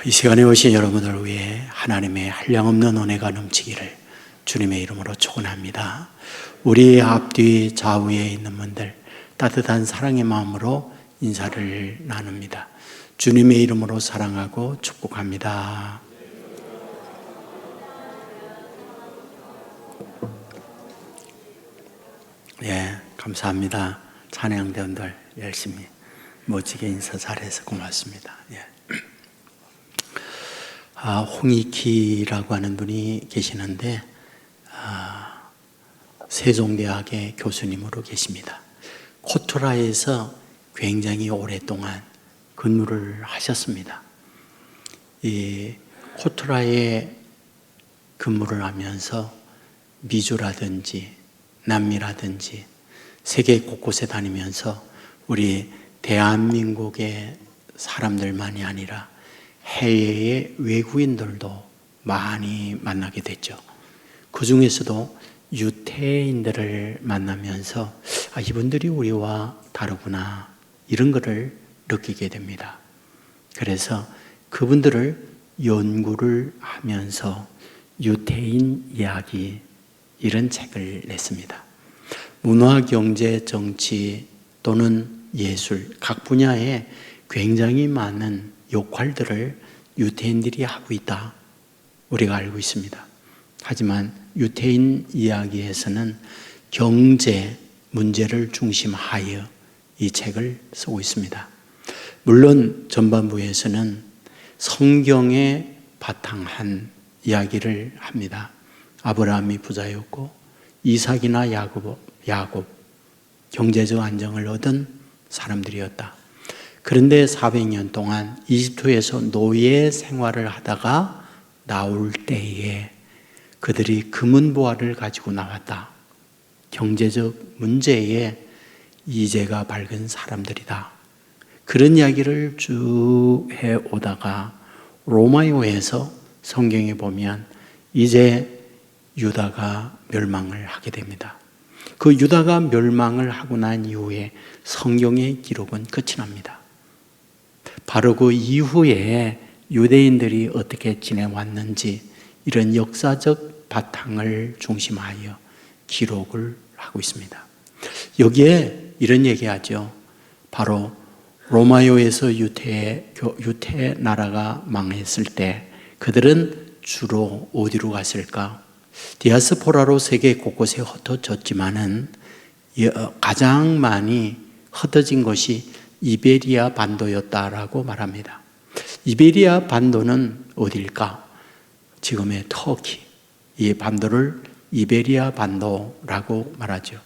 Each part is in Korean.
이 시간에 오신 여러분을 위해 하나님의 한량없는 은혜가 넘치기를 주님의 이름으로 축원합니다. 우리 앞뒤 좌우에 있는 분들 따뜻한 사랑의 마음으로 인사를 나눕니다. 주님의 이름으로 사랑하고 축복합니다. 감사합니다. 찬양대원들 열심히 멋지게 인사 잘해서 고맙습니다. 홍익희라고 하는 분이 계시는데 세종대학의 교수님으로 계십니다. 코투라에서 굉장히 오랫동안 근무를 하셨습니다. 이 코투라에 근무를 하면서 미주라든지 남미라든지 세계 곳곳에 다니면서 우리 대한민국의 사람들만이 아니라 해외의 외국인들도 많이 만나게 됐죠. 그 중에서도 유태인들을 만나면서 이분들이 우리와 다르구나 이런 것을 느끼게 됩니다. 그래서 그분들을 연구를 하면서 유태인 이야기 이런 책을 냈습니다. 문화, 경제, 정치 또는 예술 각 분야에 굉장히 많은 역할들을 유태인들이 하고 있다. 우리가 알고 있습니다. 하지만 유태인 이야기에서는 경제 문제를 중심하여 이 책을 쓰고 있습니다. 물론 전반부에서는 성경에 바탕한 이야기를 합니다. 아브라함이 부자였고 이삭이나 야곱 경제적 안정을 얻은 사람들이었다. 그런데 400년 동안 이집트에서 노예 생활을 하다가 나올 때에 그들이 금은보화를 가지고 나왔다. 경제적 문제에 이제가 밝은 사람들이다. 그런 이야기를 쭉 해오다가 로마요에서 성경에 보면 이제 유다가 멸망을 하게 됩니다. 그 유다가 멸망을 하고 난 이후에 성경의 기록은 끝이 납니다. 바로 그 이후에 유대인들이 어떻게 지내왔는지 이런 역사적 바탕을 중심하여 기록을 하고 있습니다. 여기에 이런 얘기하죠. 바로 로마요에서 유태 나라가 망했을 때 그들은 주로 어디로 갔을까? 디아스포라로 세계 곳곳에 흩어졌지만은 가장 많이 흩어진 것이 이베리아 반도였다라고 말합니다. 이베리아 반도는 어딜까? 지금의 터키. 이 반도를 이베리아 반도라고 말하죠.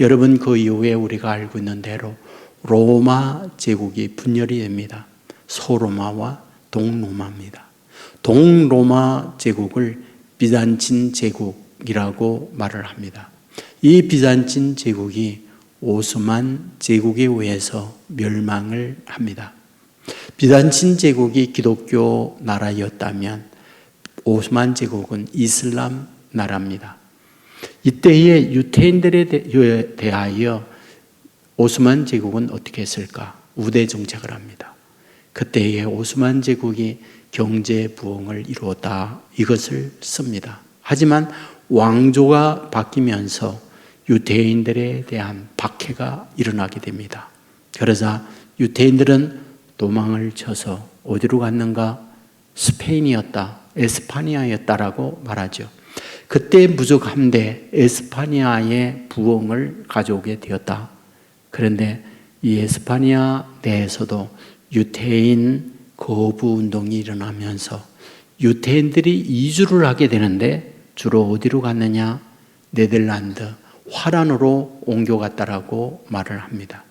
여러분 그 이후에 우리가 알고 있는 대로 로마 제국이 분열이 됩니다. 소로마와 동로마입니다. 동로마 제국을 비잔틴 제국이라고 말을 합니다. 이 비잔틴 제국이 오스만 제국에 의해서 멸망을 합니다. 비잔틴 제국이 기독교 나라였다면 오스만 제국은 이슬람 나라입니다. 이때에 유태인들에 대하여 오스만 제국은 어떻게 했을까? 우대 정책을 합니다. 그때에 오스만 제국이 경제 부흥을 이루었다. 이것을 씁니다. 하지만 왕조가 바뀌면서 유태인들에 대한 박해가 일어나게 됩니다. 그래서 유태인들은 도망을 쳐서 어디로 갔는가? 스페인이었다, 에스파니아였다라고 말하죠. 그때 무적함대 에스파니아의 부흥을 가져오게 되었다. 그런데 이 에스파니아 내에서도 유태인 거부 운동이 일어나면서 유태인들이 이주를 하게 되는데 주로 어디로 갔느냐? 네덜란드, 화란으로 옮겨갔다라고 말을 합니다.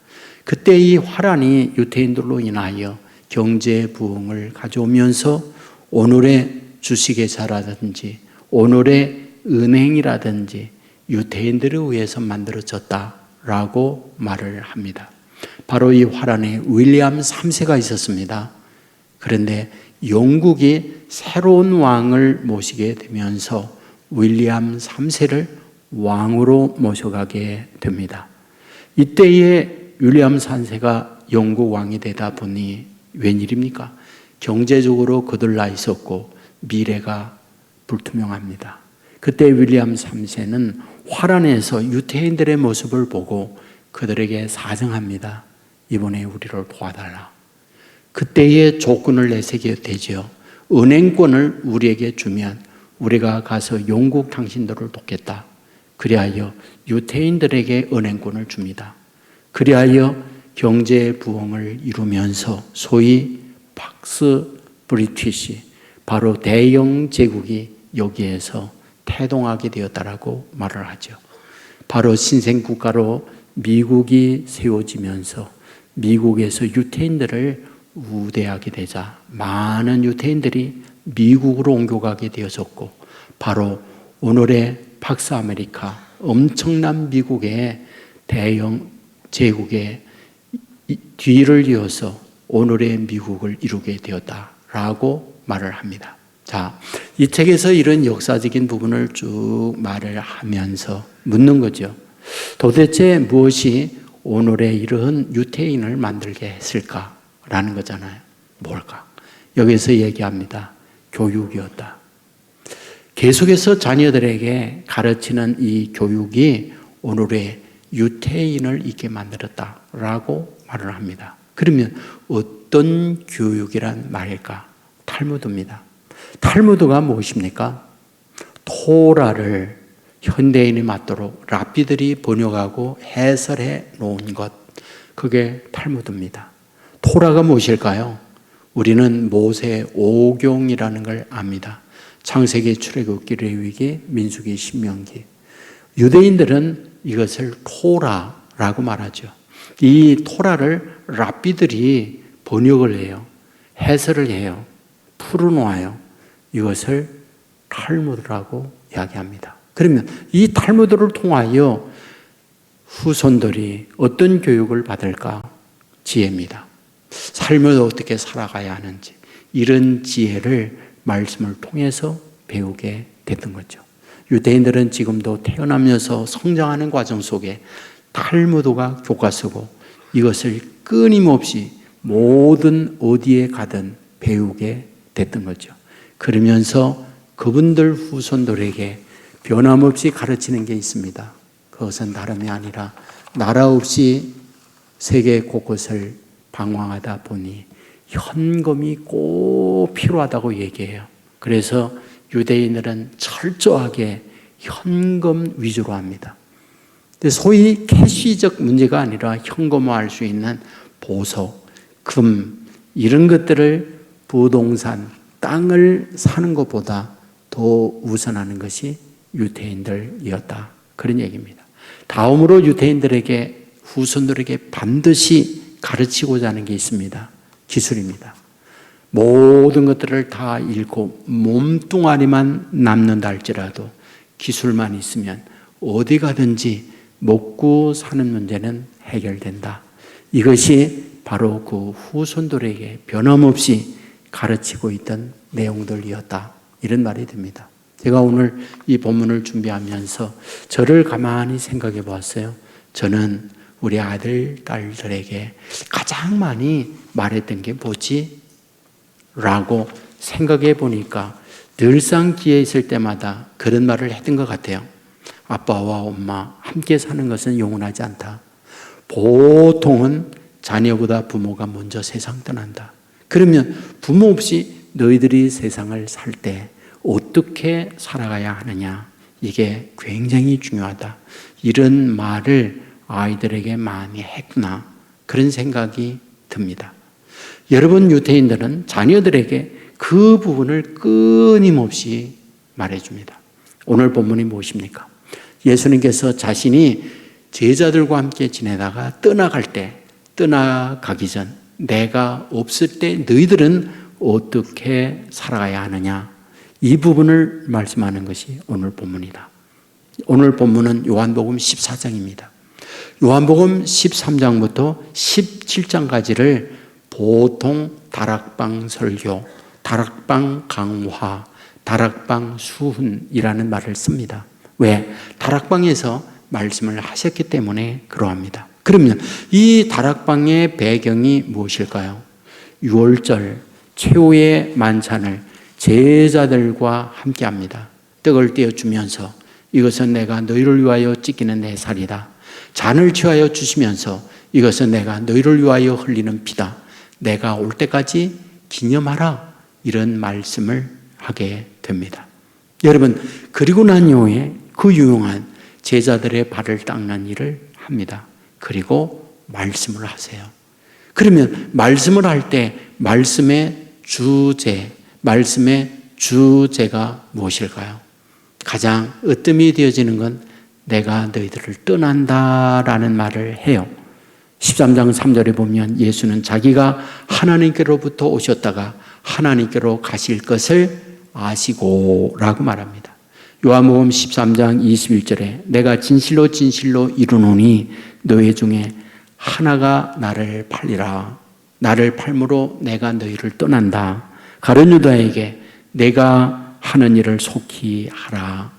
그때 이 화란이 유태인들로 인하여 경제 부흥을 가져오면서 오늘의 주식회사라든지 오늘의 은행이라든지 유태인들에 의해서 만들어졌다라고 말을 합니다. 바로 이 화란에 윌리엄 3세가 있었습니다. 그런데 영국이 새로운 왕을 모시게 되면서 윌리엄 3세를 왕으로 모셔가게 됩니다. 이때에 윌리엄 3세가 영국 왕이 되다 보니 웬일입니까? 경제적으로 거들나 있었고 미래가 불투명합니다. 그때 윌리엄 3세는 화란에서 유태인들의 모습을 보고 그들에게 사정합니다. 이번에 우리를 도와달라. 그때의 조건을 내세게 되죠. 은행권을 우리에게 주면 우리가 가서 영국 당신들을 돕겠다. 그리하여 유태인들에게 은행권을 줍니다. 그리하여 경제 부흥을 이루면서 소위 팍스 브리티시, 바로 대영 제국이 여기에서 태동하게 되었다라고 말을 하죠. 바로 신생국가로 미국이 세워지면서 미국에서 유태인들을 우대하게 되자 많은 유태인들이 미국으로 옮겨가게 되었었고, 바로 오늘의 팍스 아메리카, 엄청난 미국의 대영 제국의 뒤를 이어서 오늘의 미국을 이루게 되었다라고 말을 합니다. 자, 이 책에서 이런 역사적인 부분을 쭉 말을 하면서 묻는 거죠. 도대체 무엇이 오늘의 이러한 유태인을 만들게 했을까라는 거잖아요. 뭘까? 여기서 얘기합니다. 교육이었다. 계속해서 자녀들에게 가르치는 이 교육이 오늘의 유태인을 있게 만들었다라고 말을 합니다. 그러면 어떤 교육이란 말일까? 탈무드입니다. 탈무드가 무엇입니까? 토라를 현대인이 맞도록 랍비들이 번역하고 해설해 놓은 것, 그게 탈무드입니다. 토라가 무엇일까요? 우리는 모세 오경이라는 걸 압니다. 창세기, 출애굽기, 레위기, 민수기, 신명기. 유대인들은 이것을 토라라고 말하죠. 이 토라를 랍비들이 번역을 해요. 해설을 해요. 풀어놓아요. 이것을 탈무드라고 이야기합니다. 그러면 이 탈무드를 통하여 후손들이 어떤 교육을 받을까? 지혜입니다. 삶을 어떻게 살아가야 하는지, 이런 지혜를 말씀을 통해서 배우게 됐던 거죠. 유대인들은 지금도 태어나면서 성장하는 과정 속에 탈무드가 교과서고, 이것을 끊임없이 모든 어디에 가든 배우게 됐던 거죠. 그러면서 그분들 후손들에게 변함없이 가르치는 게 있습니다. 그것은 다름이 아니라 나라 없이 세계 곳곳을 방황하다 보니 현금이 꼭 필요하다고 얘기해요. 그래서 유대인들은 철저하게 현금 위주로 합니다. 소위 캐시적 문제가 아니라 현금화할 수 있는 보석, 금, 이런 것들을 부동산, 땅을 사는 것보다 더 우선하는 것이 유대인들이었다. 그런 얘기입니다. 다음으로 유대인들에게, 후손들에게 반드시 가르치고자 하는 게 있습니다. 기술입니다. 모든 것들을 다 잃고 몸뚱아리만 남는다 할지라도 기술만 있으면 어디 가든지 먹고 사는 문제는 해결된다. 이것이 바로 그 후손들에게 변함없이 가르치고 있던 내용들이었다. 이런 말이 됩니다. 제가 오늘 이 본문을 준비하면서 저를 가만히 생각해 보았어요. 저는 우리 아들, 딸들에게 가장 많이 말했던 게 뭐지? 라고 생각해 보니까 늘상 기회 있을 때마다 그런 말을 했던 것 같아요. 아빠와 엄마 함께 사는 것은 영원하지 않다. 보통은 자녀보다 부모가 먼저 세상 떠난다. 그러면 부모 없이 너희들이 세상을 살 때 어떻게 살아가야 하느냐, 이게 굉장히 중요하다. 이런 말을 아이들에게 많이 했구나, 그런 생각이 듭니다. 여러분, 유대인들은 자녀들에게 그 부분을 끊임없이 말해줍니다. 오늘 본문이 무엇입니까? 예수님께서 자신이 제자들과 함께 지내다가 떠나가기 전, 내가 없을 때 너희들은 어떻게 살아가야 하느냐, 이 부분을 말씀하는 것이 오늘 본문이다. 오늘 본문은 요한복음 14장입니다. 요한복음 13장부터 17장까지를 보통 다락방 설교, 다락방 강화, 다락방 수훈이라는 말을 씁니다. 왜? 다락방에서 말씀을 하셨기 때문에 그러합니다. 그러면 이 다락방의 배경이 무엇일까요? 6월절 최후의 만찬을 제자들과 함께 합니다. 떡을 떼어주면서 이것은 내가 너희를 위하여 찢기는 내 살이다. 잔을 취하여 주시면서 이것은 내가 너희를 위하여 흘리는 피다. 내가 올 때까지 기념하라. 이런 말씀을 하게 됩니다. 여러분, 그리고 난 이후에 그 유용한 제자들의 발을 닦는 일을 합니다. 그리고 말씀을 하세요. 그러면 말씀을 할 때 말씀의 주제가 무엇일까요? 가장 으뜸이 되어지는 건 내가 너희들을 떠난다라는 말을 해요. 13장 3절에 보면 예수는 자기가 하나님께로부터 오셨다가 하나님께로 가실 것을 아시고 라고 말합니다. 요한복음 13장 21절에 내가 진실로 진실로 이르노니 너희 중에 하나가 나를 팔리라. 나를 팔므로 내가 너희를 떠난다. 가룟 유다에게 내가 하는 일을 속히 하라.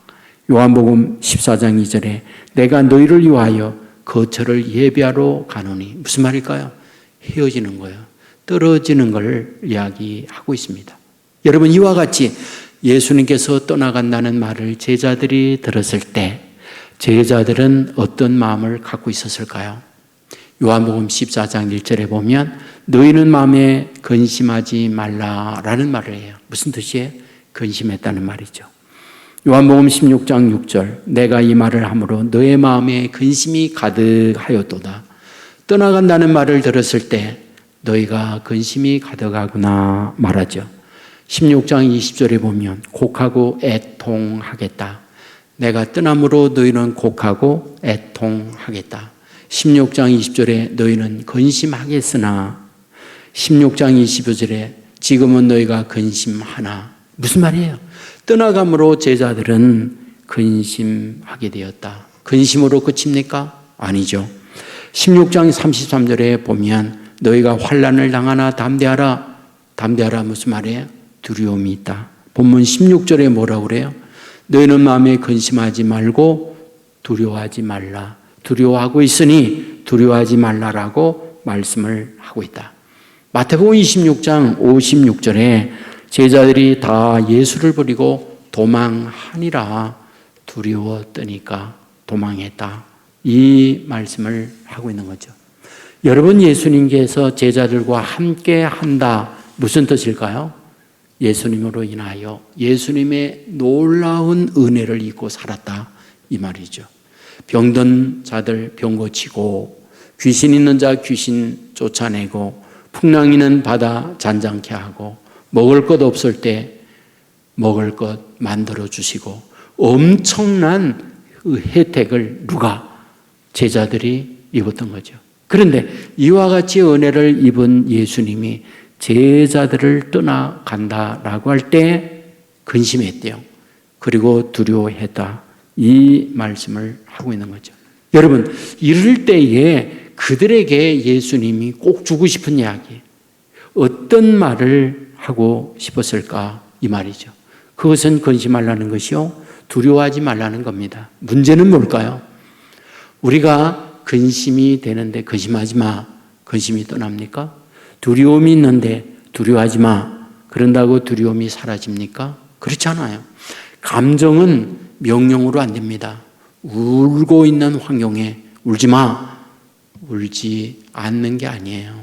요한복음 14장 2절에 내가 너희를 위하여 거처를 예비하러 가노니. 무슨 말일까요? 헤어지는 거예요. 떨어지는 걸 이야기하고 있습니다. 여러분, 이와 같이 예수님께서 떠나간다는 말을 제자들이 들었을 때 제자들은 어떤 마음을 갖고 있었을까요? 요한복음 14장 1절에 보면 너희는 마음에 근심하지 말라라는 말을 해요. 무슨 뜻이에요? 근심했다는 말이죠. 요한복음 16장 6절 내가 이 말을 함으로 너의 마음에 근심이 가득하였도다. 떠나간다는 말을 들었을 때 너희가 근심이 가득하구나 말하죠. 16장 20절에 보면 곡하고 애통하겠다. 내가 떠남으로 너희는 곡하고 애통하겠다. 16장 20절에 너희는 근심하겠으나 16장 25절에 지금은 너희가 근심하나. 무슨 말이에요? 떠나감으로 제자들은 근심하게 되었다. 근심으로 그칩니까? 아니죠. 16장 33절에 보면 너희가 환난을 당하나 담대하라. 담대하라 무슨 말이에요? 두려움이 있다. 본문 16절에 뭐라고 그래요? 너희는 마음에 근심하지 말고 두려워하지 말라. 두려워하고 있으니 두려워하지 말라라고 말씀을 하고 있다. 마태복음 26장 56절에 제자들이 다 예수를 버리고 도망하니라. 두려워 떠니까 도망했다. 이 말씀을 하고 있는 거죠. 여러분, 예수님께서 제자들과 함께 한다. 무슨 뜻일까요? 예수님으로 인하여 예수님의 놀라운 은혜를 입고 살았다. 이 말이죠. 병든 자들 병 고치고 귀신 있는 자 귀신 쫓아내고 풍랑 있는 바다 잔잔케 하고 먹을 것 없을 때 먹을 것 만들어 주시고 엄청난 혜택을 누가? 제자들이 입었던 거죠. 그런데 이와 같이 은혜를 입은 예수님이 제자들을 떠나간다라고 할 때 근심했대요. 그리고 두려워했다. 이 말씀을 하고 있는 거죠. 여러분, 이럴 때에 그들에게 예수님이 꼭 주고 싶은 이야기, 어떤 말을 하고 싶었을까? 이 말이죠. 그것은 근심하라는 것이요, 두려워하지 말라는 겁니다. 문제는 뭘까요? 우리가 근심이 되는데 근심하지 마. 근심이 떠납니까? 두려움이 있는데 두려워하지 마. 그런다고 두려움이 사라집니까? 그렇지 않아요. 감정은 명령으로 안 됩니다. 울고 있는 환경에 울지 마. 울지 않는 게 아니에요.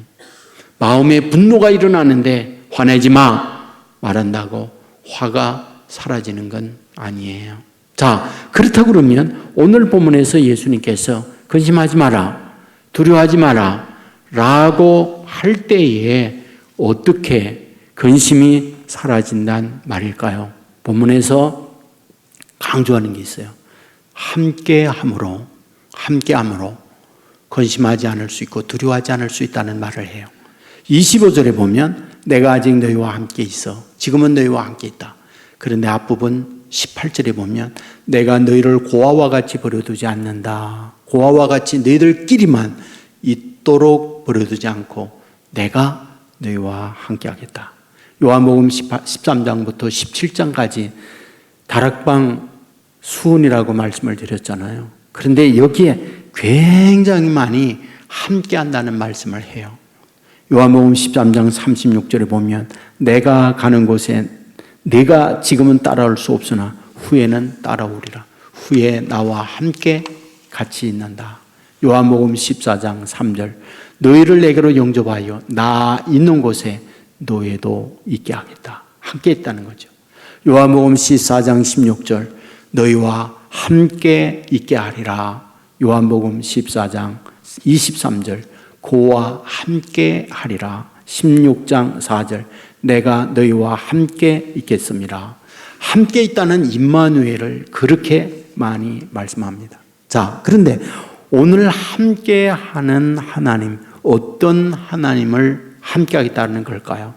마음에 분노가 일어나는데 화내지 마. 말한다고 화가 사라지는 건 아니에요. 자, 그렇다고 그러면 오늘 본문에서 예수님께서 근심하지 마라, 두려워하지 마라 라고 할 때에 어떻게 근심이 사라진단 말일까요? 본문에서 강조하는 게 있어요. 함께함으로 근심하지 않을 수 있고 두려워하지 않을 수 있다는 말을 해요. 25절에 보면 내가 아직 너희와 함께 있어. 지금은 너희와 함께 있다. 그런데 앞부분 18절에 보면 내가 너희를 고아와 같이 버려두지 않는다. 고아와 같이 너희들끼리만 있도록 버려두지 않고 내가 너희와 함께 하겠다. 요한복음 13장부터 17장까지 다락방 수훈이라고 말씀을 드렸잖아요. 그런데 여기에 굉장히 많이 함께 한다는 말씀을 해요. 요한복음 13장 36절에 보면 내가 가는 곳에 네가 지금은 따라올 수 없으나 후에는 따라오리라. 후에 나와 함께 같이 있는다. 요한복음 14장 3절 너희를 내게로 영접하여 나 있는 곳에 너희도 있게 하겠다. 함께 있다는 거죠. 요한복음 14장 16절 너희와 함께 있게 하리라. 요한복음 14장 23절 그와 함께 하리라. 16장 4절 내가 너희와 함께 있겠습니다. 함께 있다는 임마누엘을 그렇게 많이 말씀합니다. 자, 그런데 오늘 함께 하는 하나님, 어떤 하나님을 함께 하겠다는 걸까요?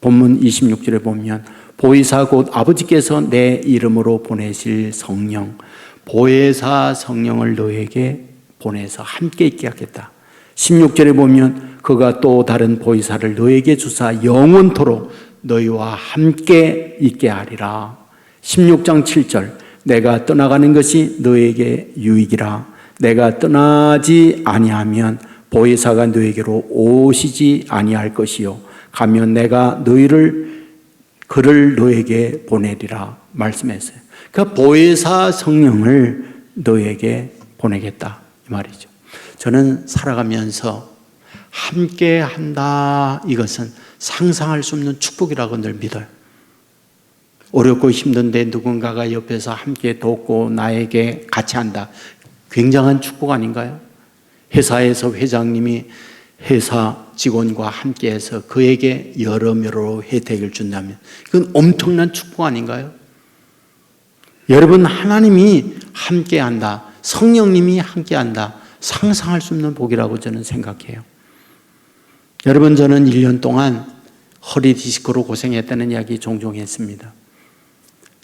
본문 26절에 보면 보혜사 곧 아버지께서 내 이름으로 보내실 성령, 보혜사 성령을 너에게 보내서 함께 있게 하겠다. 16절에 보면 그가 또 다른 보혜사를 너에게 주사 영원토록 너희와 함께 있게 하리라. 16장 7절 내가 떠나가는 것이 너에게 유익이라. 내가 떠나지 아니하면 보혜사가 너에게로 오시지 아니할 것이요 가면 내가 그를 너에게 보내리라 말씀했어요. 그러니까 보혜사 성령을 너에게 보내겠다 이 말이죠. 저는 살아가면서 함께 한다 이것은 상상할 수 없는 축복이라고 늘 믿어요. 어렵고 힘든데 누군가가 옆에서 함께 돕고 나에게 같이 한다. 굉장한 축복 아닌가요? 회사에서 회장님이 회사 직원과 함께해서 그에게 여러모로 혜택을 준다면 그건 엄청난 축복 아닌가요? 여러분, 하나님이 함께한다, 성령님이 함께한다, 상상할 수 없는 복이라고 저는 생각해요. 여러분, 저는 1년 동안 허리 디스크로 고생했다는 이야기 종종 했습니다.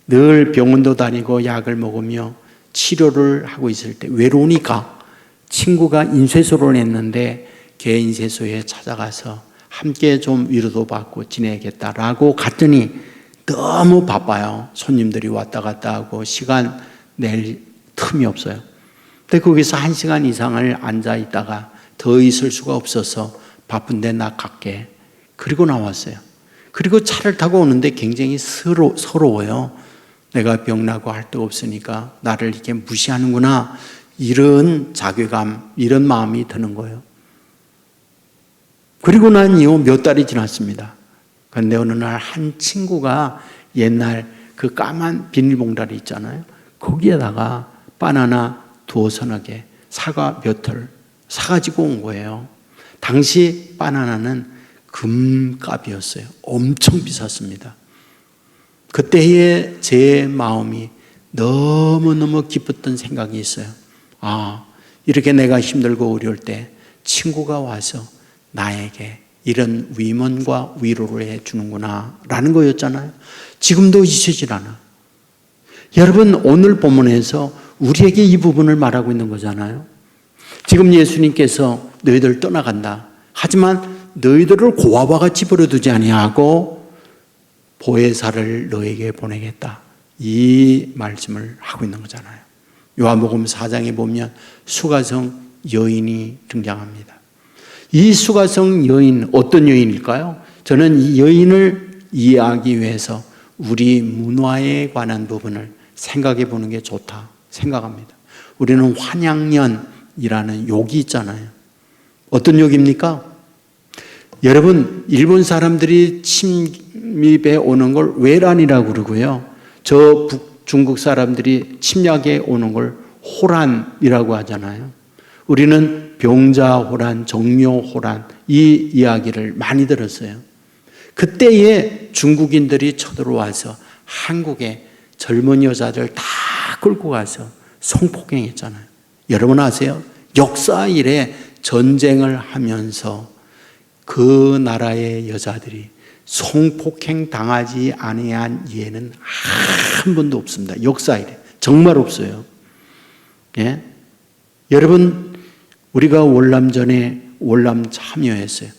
늘 병원도 다니고 약을 먹으며 치료를 하고 있을 때 외로우니까 친구가 인쇄소를 냈는데 걔 인쇄소에 찾아가서 함께 좀 위로도 받고 지내야겠다라고 갔더니 너무 바빠요. 손님들이 왔다 갔다 하고 시간 낼 틈이 없어요. 근데 거기서 1시간 이상을 앉아 있다가 더 있을 수가 없어서 바쁜데 나 갈게. 그리고 나왔어요. 그리고 차를 타고 오는데 굉장히 서러워요. 내가 병나고 할 데 없으니까 나를 이렇게 무시하는구나. 이런 자괴감, 이런 마음이 드는 거예요. 그리고 난 이후 몇 달이 지났습니다. 그런데 어느 날 한 친구가 옛날 그 까만 비닐봉다리 있잖아요. 거기에다가 바나나 2-3개, 사과 몇 털 사가지고 온 거예요. 당시 바나나는 금값이었어요. 엄청 비쌌습니다. 그때의 제 마음이 너무너무 기뻤던 생각이 있어요. 아, 이렇게 내가 힘들고 어려울 때 친구가 와서 나에게 이런 위문과 위로를 해주는구나 라는 거였잖아요. 지금도 잊히질 않아. 여러분, 오늘 본문에서 우리에게 이 부분을 말하고 있는 거잖아요. 지금 예수님께서 너희들 떠나간다. 하지만 너희들을 고아와 같이 버려두지 아니하고 보혜사를 너에게 보내겠다. 이 말씀을 하고 있는 거잖아요. 요한복음 4장에 보면 수가성 여인이 등장합니다. 이 수가성 여인, 어떤 여인일까요? 저는 이 여인을 이해하기 위해서 우리 문화에 관한 부분을 생각해 보는 게 좋다 생각합니다. 우리는 환양년이라는 욕이 있잖아요. 어떤 욕입니까? 여러분, 일본 사람들이 침입해 오는 걸 외란이라고 그러고요. 저 중국 사람들이 침략해 오는 걸 호란이라고 하잖아요. 우리는 병자호란, 정묘호란 이 이야기를 많이 들었어요. 그때에 중국인들이 쳐들어와서 한국에 젊은 여자들 다 끌고 가서 성폭행했잖아요. 여러분 아세요? 역사 이래 전쟁을 하면서 그 나라의 여자들이 성폭행 당하지 아니한 예는 한 번도 없습니다. 역사 이래 정말 없어요. 예? 여러분, 우리가 월남전에 월남 참여했어요.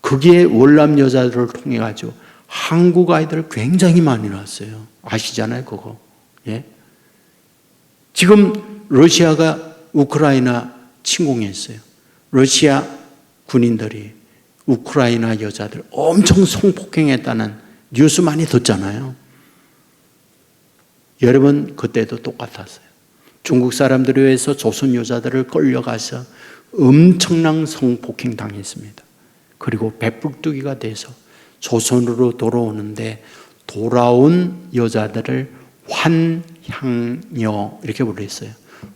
거기에 월남 여자들을 통해 가지고 한국 아이들 굉장히 많이 나왔어요. 아시잖아요, 그거. 예? 지금 러시아가 우크라이나 침공했어요. 러시아 군인들이 우크라이나 여자들 엄청 성폭행했다는 뉴스 많이 듣잖아요. 여러분, 그때도 똑같았어요. 중국 사람들에 의해서 조선 여자들을 끌려가서 엄청난 성폭행 당했습니다. 그리고 배불뚝이가 돼서 조선으로 돌아오는데 돌아온 여자들을 환향녀 이렇게 불렀어요.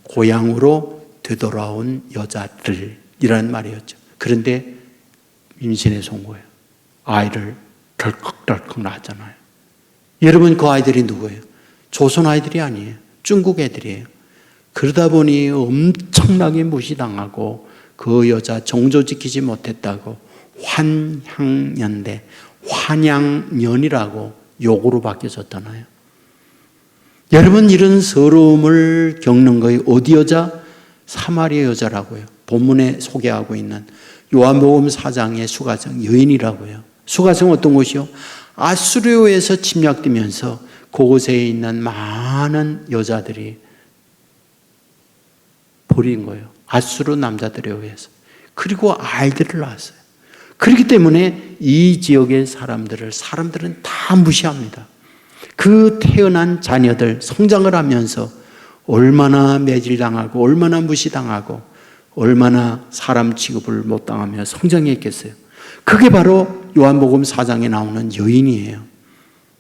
고향으로 되돌아온 여자들이라는 말이었죠. 그런데 임신해서 온 거예요. 아이를 덜컥덜컥 낳았잖아요. 여러분, 그 아이들이 누구예요? 조선 아이들이 아니에요. 중국 애들이에요. 그러다 보니 엄청나게 무시당하고 그 여자 정조 지키지 못했다고 환향년대, 환양년이라고 욕으로 바뀌어졌잖아요. 여러분, 이런 서러움을 겪는 거예요. 어디 여자? 사마리아 여자라고요. 본문에 소개하고 있는 요한복음 4장의 수가성 여인이라고요. 수가성 어떤 곳이요? 아수르에서 침략되면서 그곳에 있는 많은 여자들이 버린 거예요. 아수르 남자들에 의해서. 그리고 아이들을 낳았어요. 그렇기 때문에 이 지역의 사람들은 다 무시합니다. 그 태어난 자녀들 성장을 하면서 얼마나 매질당하고 얼마나 무시당하고 얼마나 사람 취급을 못 당하며 성장했겠어요. 그게 바로 요한복음 4장에 나오는 여인이에요.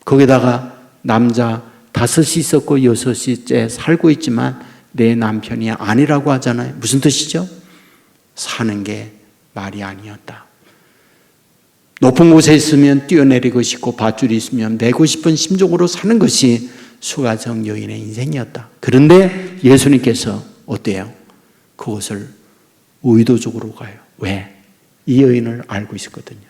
거기다가 남자 5이 있었고 6째 살고 있지만 내 남편이 아니라고 하잖아요. 무슨 뜻이죠? 사는 게 말이 아니었다. 높은 곳에 있으면 뛰어내리고 싶고 밧줄이 있으면 메고 싶은 심정으로 사는 것이 수가성 여인의 인생이었다. 그런데 예수님께서 어때요? 그것을 의도적으로 가요. 왜? 이 여인을 알고 있었거든요.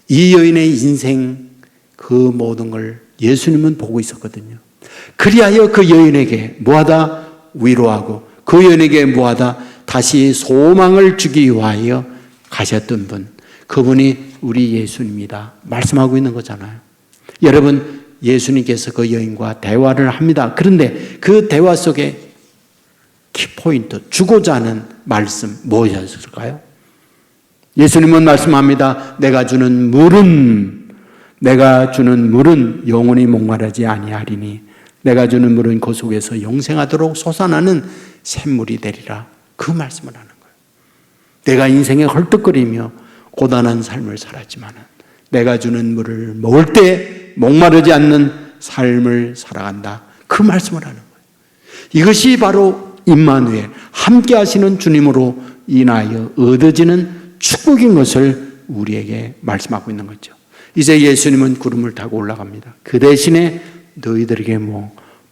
이 여인의 인생 그 모든 걸 예수님은 보고 있었거든요. 그리하여 그 여인에게 뭐하다? 위로하고 그 여인에게 뭐하다? 다시 소망을 주기 위하여 가셨던 분, 그분이 우리 예수님이다 말씀하고 있는 거잖아요. 여러분, 예수님께서 그 여인과 대화를 합니다. 그런데 그 대화 속에 키포인트, 주고자 하는 말씀 무엇이었을까요? 예수님은 말씀합니다. 내가 주는 물은 영원히 목마르지 아니하리니 내가 주는 물은 그 속에서 영생하도록 솟아나는 샘물이 되리라. 그 말씀을 하는 거예요. 내가 인생에 헐떡거리며 고단한 삶을 살았지만 내가 주는 물을 먹을 때 목마르지 않는 삶을 살아간다. 그 말씀을 하는 거예요. 이것이 바로 임마누엘, 함께 하시는 주님으로 인하여 얻어지는 축복인 것을 우리에게 말씀하고 있는 거죠. 이제 예수님은 구름을 타고 올라갑니다. 그 대신에 너희들에게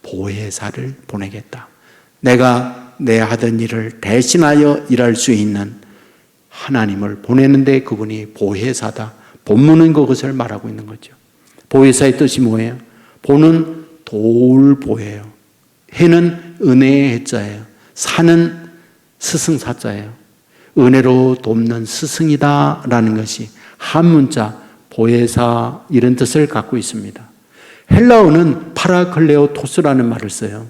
보혜사를 보내겠다. 내가 내 하던 일을 대신하여 일할 수 있는 하나님을 보내는데 그분이 보혜사다. 본문은 그것을 말하고 있는 거죠. 보혜사의 뜻이 뭐예요? 보는 돌보예요. 해는 은혜의 해자예요. 사는 스승사자예요. 은혜로 돕는 스승이다라는 것이 한문자 보혜사 이런 뜻을 갖고 있습니다. 헬라어는 파라클레오토스라는 말을 써요.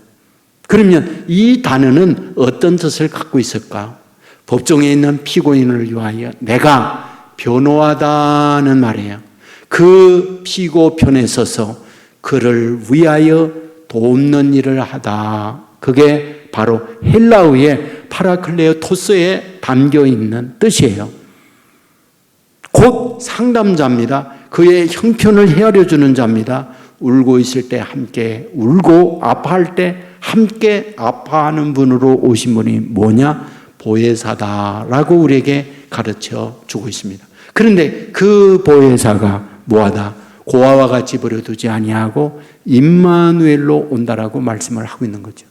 그러면 이 단어는 어떤 뜻을 갖고 있을까? 법정에 있는 피고인을 위하여 내가 변호하다는 말이에요. 그 피고 편에 서서 그를 위하여 돕는 일을 하다. 그게 바로 헬라어의 파라클레오토스에 담겨 있는 뜻이에요. 곧 상담자입니다. 그의 형편을 헤아려 주는 자입니다. 울고 있을 때 함께 울고 아파할 때 함께 아파하는 분으로 오신 분이 뭐냐? 보혜사다라고 우리에게 가르쳐 주고 있습니다. 그런데 그 보혜사가 뭐하다? 고아와 같이 버려두지 아니하고 임마누엘로 온다라고 말씀을 하고 있는 거죠.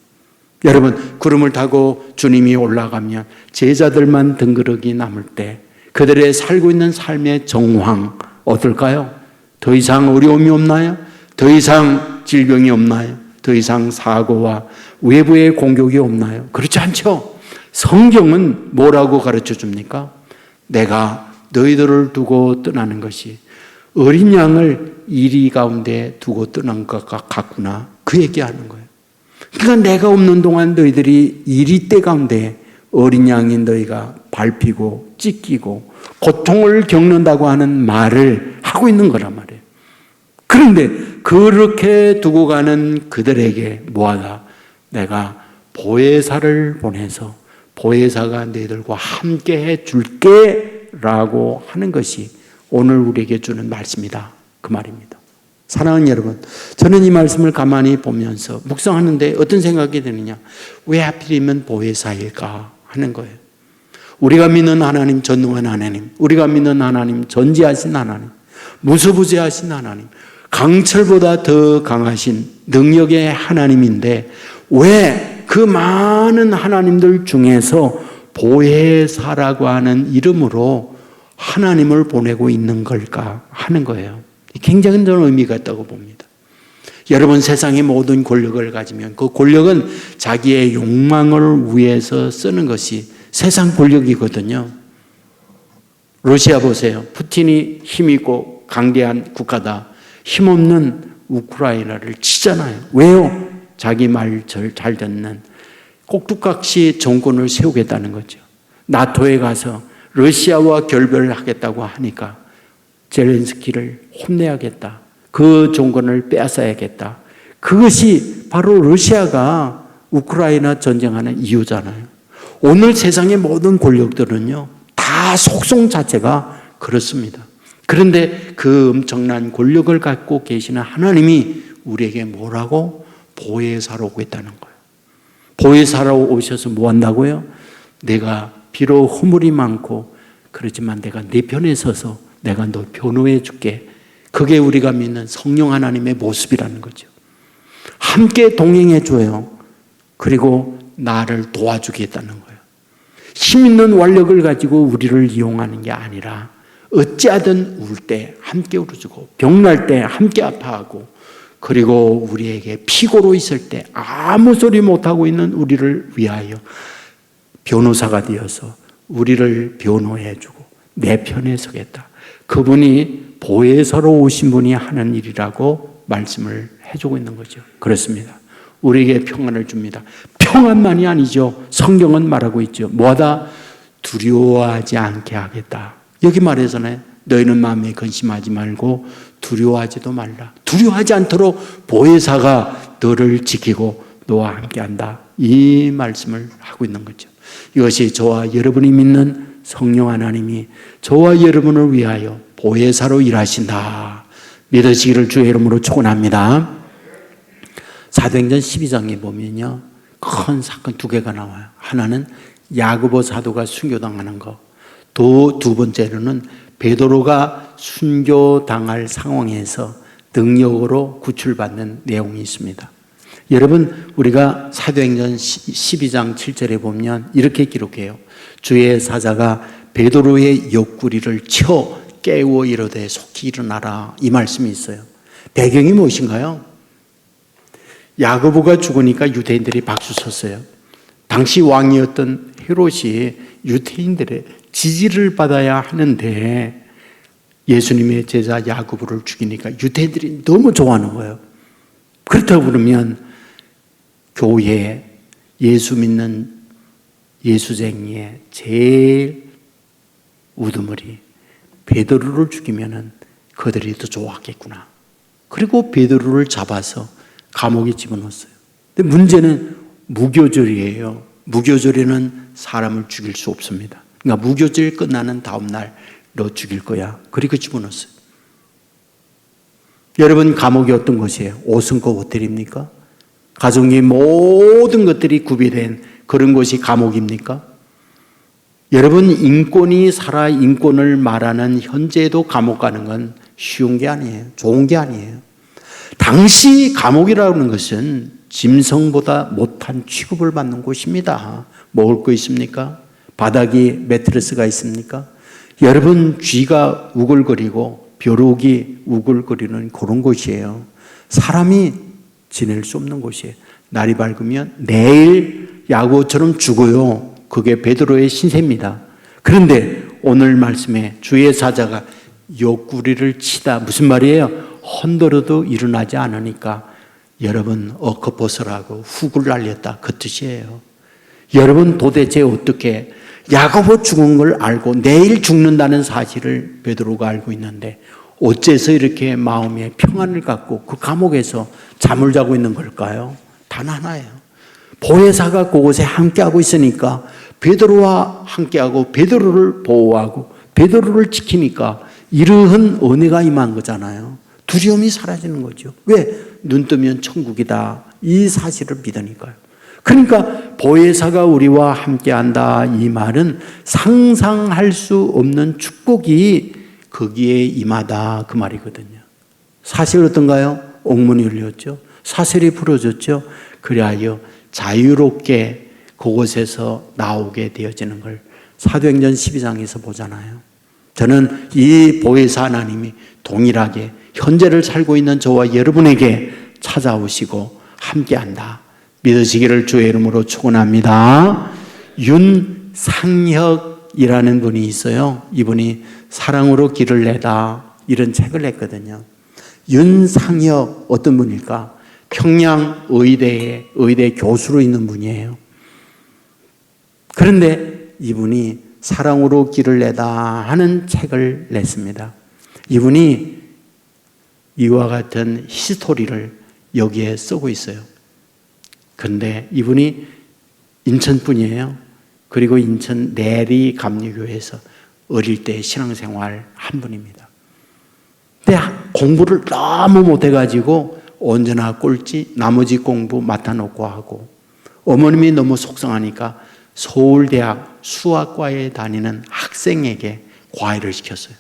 여러분, 구름을 타고 주님이 올라가면 제자들만 덩그러기 남을 때 그들의 살고 있는 삶의 정황 어떨까요? 더 이상 어려움이 없나요? 더 이상 질병이 없나요? 더 이상 사고와 외부의 공격이 없나요? 그렇지 않죠. 성경은 뭐라고 가르쳐 줍니까? 내가 너희들을 두고 떠나는 것이 어린 양을 이리 가운데 두고 떠난 것 같구나. 그 얘기하는 거예요. 그러니까 내가 없는 동안 너희들이 이리 때 가운데 어린 양인 너희가 밟히고 찢기고 고통을 겪는다고 하는 말을 하고 있는 거란 말이에요. 그런데 그렇게 두고 가는 그들에게 뭐하다? 내가 보혜사를 보내서 보혜사가 너희들과 함께 해줄게 라고 하는 것이 오늘 우리에게 주는 말씀이다. 그 말입니다. 사랑하는 여러분, 저는 이 말씀을 가만히 보면서 묵상하는데 어떤 생각이 드느냐? 왜 하필이면 보혜사일까 하는 거예요. 우리가 믿는 하나님, 전능한 하나님, 우리가 믿는 하나님, 전지하신 하나님, 무소부재하신 하나님, 강철보다 더 강하신 능력의 하나님인데 왜 그 많은 하나님들 중에서 보혜사라고 하는 이름으로 하나님을 보내고 있는 걸까 하는 거예요. 굉장히 큰 의미가 있다고 봅니다. 여러분, 세상의 모든 권력을 가지면 그 권력은 자기의 욕망을 위해서 쓰는 것이 세상 권력이거든요. 러시아 보세요. 푸틴이 힘있고 강대한 국가다. 힘없는 우크라이나를 치잖아요. 왜요? 자기 말 잘 듣는 꼭두각시 정권을 세우겠다는 거죠. 나토에 가서 러시아와 결별하겠다고 하니까 젤렌스키를 혼내야겠다. 그 정권을 빼앗아야겠다. 그것이 바로 러시아가 우크라이나 전쟁하는 이유잖아요. 오늘 세상의 모든 권력들은요, 다 속성 자체가 그렇습니다. 그런데 그 엄청난 권력을 갖고 계시는 하나님이 우리에게 뭐라고? 보혜사로 오고 있다는 거예요. 보혜사로 오셔서 뭐 한다고요? 내가 비록 허물이 많고 그렇지만 내가 네 편에 서서 내가 너 변호해 줄게. 그게 우리가 믿는 성령 하나님의 모습이라는 거죠. 함께 동행해 줘요. 그리고 나를 도와주겠다는 거예요. 힘 있는 완력을 가지고 우리를 이용하는 게 아니라 어찌하든 울 때 함께 울어주고 병날 때 함께 아파하고 그리고 우리에게 피고로 있을 때 아무 소리 못하고 있는 우리를 위하여 변호사가 되어서 우리를 변호해주고 내 편에 서겠다. 그분이 보혜사로 오신 분이 하는 일이라고 말씀을 해주고 있는 거죠. 그렇습니다. 우리에게 평안을 줍니다. 평안만이 아니죠. 성경은 말하고 있죠. 뭐하다? 두려워하지 않게 하겠다. 여기 말해서는 너희는 마음에 근심하지 말고 두려워하지도 말라. 두려워하지 않도록 보혜사가 너를 지키고 너와 함께한다. 이 말씀을 하고 있는 거죠. 이것이 저와 여러분이 믿는 성령 하나님이 저와 여러분을 위하여 보혜사로 일하신다. 믿으시기를 주의 이름으로 축원합니다. 사도행전 12장에 보면요, 큰 사건 두 개가 나와요. 하나는 야고보 사도가 순교당하는 거. 또 두 번째로는 베드로가 순교당할 상황에서 능력으로 구출받는 내용이 있습니다. 여러분, 우리가 사도행전 12장 7절에 보면 이렇게 기록해요. 주의 사자가 베드로의 옆구리를 쳐 깨워 이르되 속히 일어나라. 이 말씀이 있어요. 배경이 무엇인가요? 야고보가 죽으니까 유대인들이 박수 쳤어요. 당시 왕이었던 헤롯이 유대인들의 지지를 받아야 하는데 예수님의 제자 야고보를 죽이니까 유대인들이 너무 좋아하는 거예요. 그렇다고 그러면 교회에 예수 믿는 예수쟁이의 제일 우두머리 베드로를 죽이면 그들이 더 좋아하겠구나. 그리고 베드로를 잡아서 감옥에 집어넣었어요. 근데 문제는 무교절이에요. 무교절에는 사람을 죽일 수 없습니다. 그러니까 무교절 끝나는 다음 날 너 죽일 거야. 그리고 집어넣었어요. 여러분, 감옥이 어떤 곳이에요? 5성급 호텔입니까? 가정의 모든 것들이 구비된 그런 곳이 감옥입니까? 여러분, 인권이 살아 인권을 말하는 현재도 감옥 가는 건 쉬운 게 아니에요. 좋은 게 아니에요. 당시 감옥이라는 것은 짐승보다 못한 취급을 받는 곳입니다. 먹을 거 있습니까? 바닥이 매트리스가 있습니까? 여러분, 쥐가 우글거리고 벼룩이 우글거리는 그런 곳이에요. 사람이 지낼 수 없는 곳이에요. 날이 밝으면 내일 야고보처럼 죽어요. 그게 베드로의 신세입니다. 그런데 오늘 말씀에 주의 사자가 옆구리를 치다. 무슨 말이에요? 헌들어도 일어나지 않으니까 여러분 엎어서라고 훅을 날렸다. 그 뜻이에요. 여러분, 도대체 어떻게 야고보 죽은 걸 알고 내일 죽는다는 사실을 베드로가 알고 있는데 어째서 이렇게 마음에 평안을 갖고 그 감옥에서 잠을 자고 있는 걸까요? 단 하나예요. 보혜사가 그곳에 함께하고 있으니까 베드로와 함께하고 베드로를 보호하고 베드로를 지키니까 이러한 은혜가 임한 거잖아요. 두려움이 사라지는 거죠. 왜? 눈 뜨면 천국이다. 이 사실을 믿으니까요. 그러니까 보혜사가 우리와 함께한다 이 말은 상상할 수 없는 축복이 거기에 임하다 그 말이거든요. 사실 어떤가요? 옥문이 열렸죠. 사슬이 부러졌죠. 그리하여 자유롭게 그곳에서 나오게 되어지는 걸 사도행전 12장에서 보잖아요. 저는 이 보혜사 하나님이 동일하게 현재를 살고 있는 저와 여러분에게 찾아오시고 함께한다 믿으시기를 주의 이름으로 축원합니다. 윤상혁이라는 분이 있어요. 이분이 사랑으로 길을 내다 이런 책을 냈거든요. 윤상혁 어떤 분일까? 평양 의대 교수로 있는 분이에요. 그런데 이분이 사랑으로 길을 내다 하는 책을 냈습니다. 이분이 이와 같은 히스토리를 여기에 쓰고 있어요. 그런데 이분이 인천 분이에요. 그리고 인천 내리 감리교회에서 어릴 때 신앙생활 한 분입니다. 근데 공부를 너무 못해가지고 언제나 꼴찌, 나머지 공부 맡아놓고 하고 어머님이 너무 속상하니까 서울대학 수학과에 다니는 학생에게 과외를 시켰어요.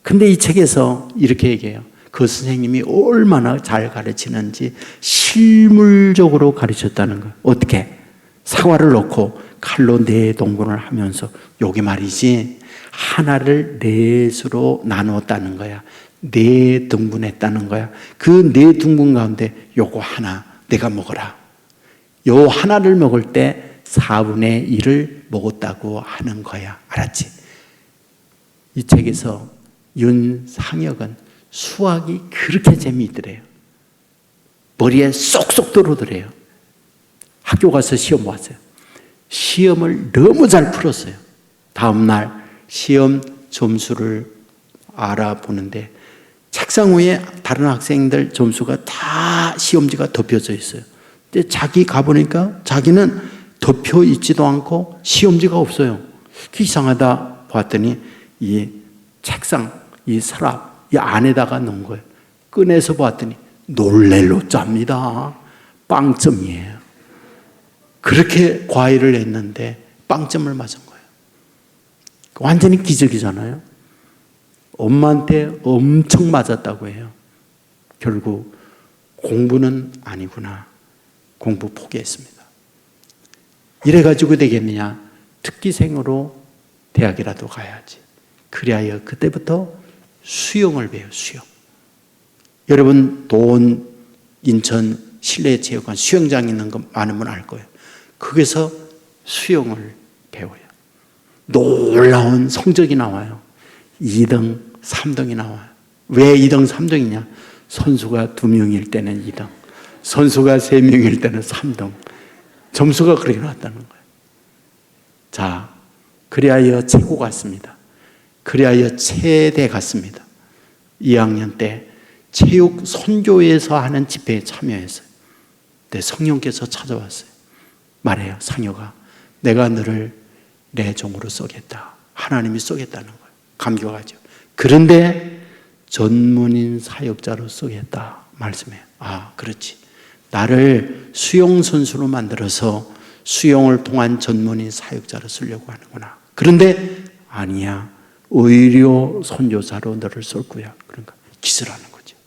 근데 이 책에서 이렇게 얘기해요. 그 선생님이 얼마나 잘 가르치는지 실물적으로 가르쳤다는 거예요. 어떻게? 사과를 넣고 칼로 네 동분을 하면서 여기 말이지 하나를 넷으로 나누었다는 거야. 네 등분했다는 거야. 그 네 등분 가운데 요거 하나 내가 먹어라. 요 하나를 먹을 때 4분의 1을 먹었다고 하는 거야. 알았지? 이 책에서 윤상혁은 수학이 그렇게 재미있더래요. 머리에 쏙쏙 들어오더래요. 학교 가서 시험 봤어요. 시험을 너무 잘 풀었어요. 다음날 시험 점수를 알아보는데 책상 위에 다른 학생들 점수가 다 시험지가 덮여져 있어요. 근데 자기 가보니까 자기는 덮여 있지도 않고 시험지가 없어요. 이상하다 봤더니 이 책상, 이 서랍 이 안에다가 넣은 거예요. 꺼내서 봤더니 놀랄로 짭니다. 빵점이에요. 그렇게 과외를 했는데 빵점을 맞은 거예요. 완전히 기적이잖아요. 엄마한테 엄청 맞았다고 해요. 결국 공부는 아니구나. 공부 포기했습니다. 이래가지고 되겠느냐. 특기생으로 대학이라도 가야지. 그리하여 그때부터 수영을 배워요. 수영. 여러분 돈 인천 실내체육관 수영장 있는 거 많은 분 알 거예요. 거기서 수영을 배워요. 놀라운 성적이 나와요. 2등, 3등이 나와요. 왜 2등, 3등이냐? 선수가 2명일 때는 2등, 선수가 3명일 때는 3등. 점수가 그렇게 나왔다는 거예요. 자, 그리하여 체고 갔습니다. 그리하여 체대 갔습니다. 2학년 때 체육 선교회에서 하는 집회에 참여했어요. 근데 성령께서 찾아왔어요. 말해요. 상혁아, 내가 너를 내 종으로 쏘겠다. 하나님이 쏘겠다는 거예요. 감격하죠. 그런데 전문인 사역자로 쏘겠다 말씀해요. 아, 그렇지. 나를 수영 선수로 만들어서 수영을 통한 전문인 사역자로 쓰려고 하는구나. 그런데 아니야. 의료 선교사로 너를 쏠 거야. 그러니까 기술하는 거죠.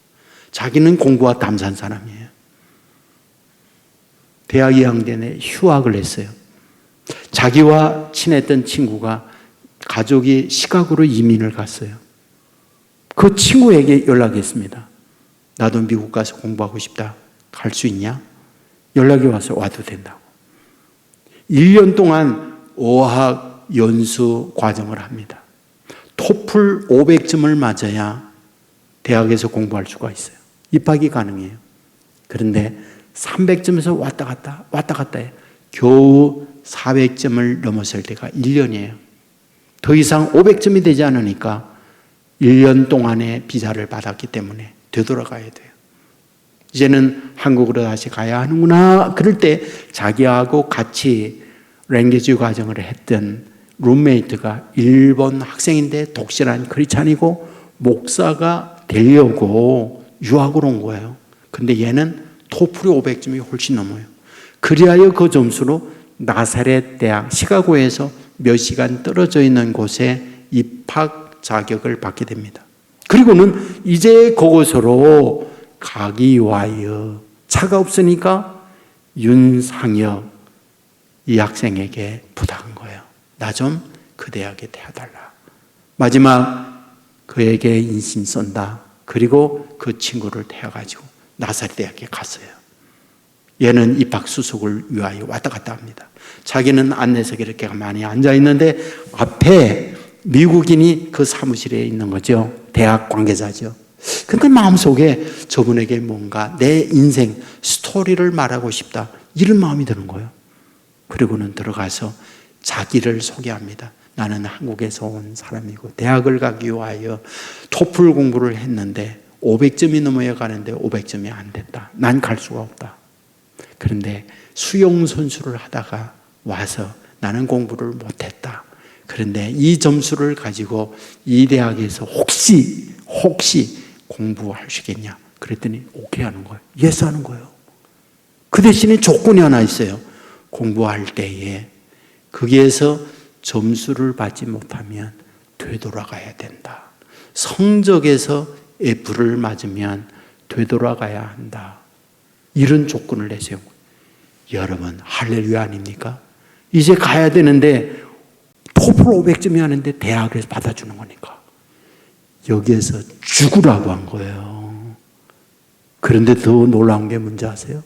자기는 공부와 담산 사람이에요. 대학 2학년 내 휴학을 했어요. 자기와 친했던 친구가 가족이 시카고로 이민을 갔어요. 그 친구에게 연락했습니다. 나도 미국 가서 공부하고 싶다. 갈 수 있냐? 연락이 와서 와도 된다고. 1년 동안 어학 연수 과정을 합니다. 토플 500점을 맞아야 대학에서 공부할 수가 있어요. 입학이 가능해요. 그런데 300점에서 왔다 갔다 해요. 겨우 400점을 넘었을 때가 1년이에요. 더 이상 500점이 되지 않으니까 1년 동안의 비자를 받았기 때문에 되돌아가야 돼요. 이제는 한국으로 다시 가야 하는구나. 그럴 때 자기하고 같이 랭귀지 과정을 했던 룸메이트가 일본 학생인데 독실한 크리스찬이고 목사가 되려고 유학을 온 거예요. 근데 얘는 토플이 500점이 훨씬 넘어요. 그리하여 그 점수로 나사렛 대학, 시카고에서 몇 시간 떨어져 있는 곳에 입학 자격을 받게 됩니다. 그리고는 이제 그곳으로 가기 위하여 차가 없으니까 윤상혁 이 학생에게 부탁한 거예요. 나 좀 그 대학에 태워달라. 마지막 그에게 인신 쏜다. 그리고 그 친구를 태워가지고 나사렛 대학에 갔어요. 얘는 입학 수속을 위하여 왔다 갔다 합니다. 자기는 안내석에 이렇게 많이 앉아 있는데 앞에 미국인이 그 사무실에 있는 거죠. 대학 관계자죠. 근데 마음속에 저분에게 뭔가 내 인생 스토리를 말하고 싶다. 이런 마음이 드는 거예요. 그리고는 들어가서 자기를 소개합니다. 나는 한국에서 온 사람이고 대학을 가기 위하여 토플 공부를 했는데 500점이 넘어야 가는데 500점이 안 됐다. 난 갈 수가 없다. 그런데 수영 선수를 하다가 와서 나는 공부를 못했다. 그런데 이 점수를 가지고 이 대학에서 혹시 공부하시겠냐? 그랬더니 오케이 하는 거예요. 예스 하는 거예요. 그 대신에 조건이 하나 있어요. 공부할 때에 거기에서 점수를 받지 못하면 되돌아가야 된다. 성적에서 F를 맞으면 되돌아가야 한다. 이런 조건을 내세운 거예요. 여러분 할렐루야 아닙니까? 이제 가야 되는데 토플 500점이 하는데 대학에서 받아주는 거니까 여기에서 죽으라고 한 거예요. 그런데 더 놀라운 게 뭔지 아세요?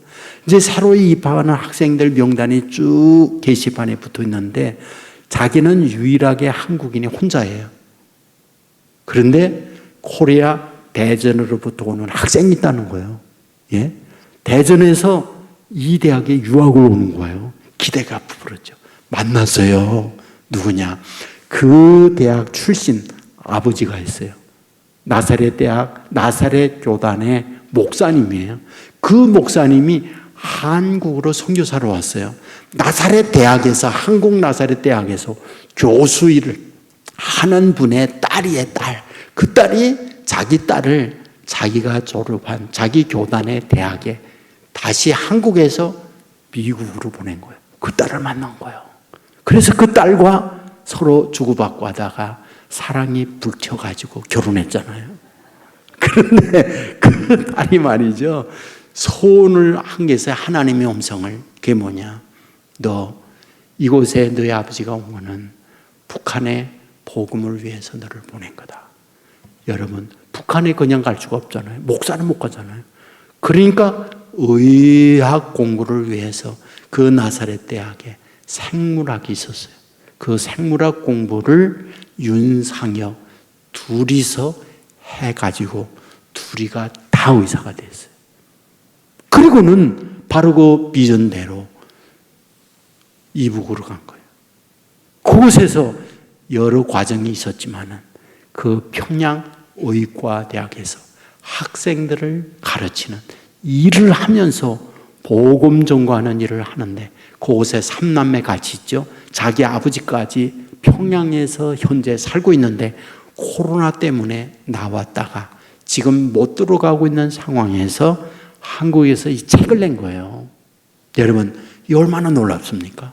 이제 새로 입학하는 학생들 명단이 쭉 게시판에 붙어 있는데 자기는 유일하게 한국인이 혼자예요. 그런데 코리아 대전으로부터 오는 학생이 있다는 거예요. 예? 대전에서 이 대학에 유학을 오는 거예요. 기대가 부풀었죠. 만났어요. 누구냐? 그 대학 출신 아버지가 있어요. 나사렛 대학, 나사렛 교단의 목사님이에요. 그 목사님이 한국으로 선교사로 왔어요. 나사렛 대학에서, 한국 나사렛 대학에서 교수 일을 하는 분의 딸이에요, 딸. 그 딸이 자기 딸을 자기가 졸업한 자기 교단의 대학에 다시 한국에서 미국으로 보낸 거예요. 그 딸을 만난 거예요. 그래서 그 딸과 서로 주고받고 하다가 사랑이 불켜가지고 결혼했잖아요. 그런데 그 딸이 말이죠. 소원을 한 게 있어요. 하나님의 음성을. 그게 뭐냐. 너 이곳에 너희 아버지가 오면은 북한에 복음을 위해서 너를 보낸 거다. 여러분 북한에 그냥 갈 수가 없잖아요. 목사는 못 가잖아요. 그러니까 의학 공부를 위해서 그 나사렛 대학에 생물학이 있었어요. 그 생물학 공부를 윤상혁 둘이서 해가지고 둘이가 다 의사가 됐어요. 그리고는 바로 그 비전대로 이북으로 간 거예요. 그곳에서 여러 과정이 있었지만은 그 평양 의과대학에서 학생들을 가르치는 일을 하면서 복음 전거하는 일을 하는데 그곳에 3남매 같이 있죠. 자기 아버지까지 평양에서 현재 살고 있는데 코로나 때문에 나왔다가 지금 못 들어가고 있는 상황에서 한국에서 이 책을 낸 거예요. 여러분 이 얼마나 놀랍습니까?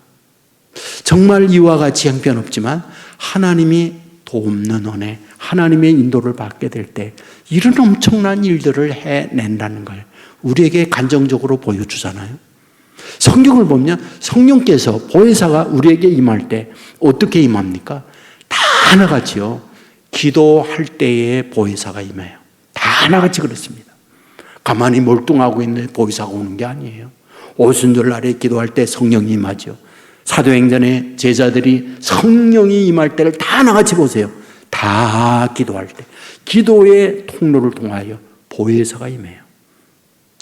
정말 이와 같이 형편없지만 하나님이 돕는 은혜, 하나님의 인도를 받게 될 때 이런 엄청난 일들을 해낸다는 걸 우리에게 간정적으로 보여주잖아요. 성경을 보면 성령께서 보혜사가 우리에게 임할 때 어떻게 임합니까? 다 하나같이요. 기도할 때에 보혜사가 임해요. 다 하나같이 그렇습니다. 가만히 멀뚱하고 있는 보혜사가 오는 게 아니에요. 오순절날에 기도할 때 성령이 임하죠. 사도행전의 제자들이 성령이 임할 때를 다 하나같이 보세요. 다 기도할 때 기도의 통로를 통하여 보혜사가 임해요.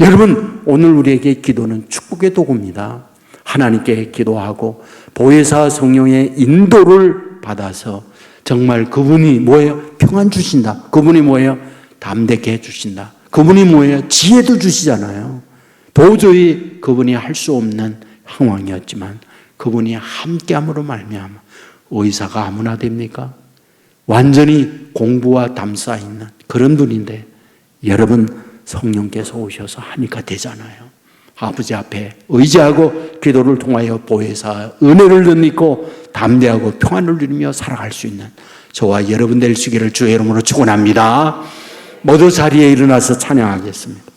여러분 오늘 우리에게 기도는 축복의 도구입니다. 하나님께 기도하고 보혜사 성령의 인도를 받아서 정말 그분이 뭐예요? 평안 주신다. 그분이 뭐예요? 담대케 해주신다. 그분이 뭐예요? 지혜도 주시잖아요. 도저히 그분이 할 수 없는 상황이었지만 그분이 함께함으로 말미암아 의사가 아무나 됩니까? 완전히 공부와 담쌓아 있는 그런 분인데 여러분 성령께서 오셔서 하니까 되잖아요. 아버지 앞에 의지하고 기도를 통하여 보혜사 은혜를 믿고 담대하고 평안을 누리며 살아갈 수 있는 저와 여러분 될 수 있기를 주의 이름으로 축원합니다. 모두 자리에 일어나서 찬양하겠습니다.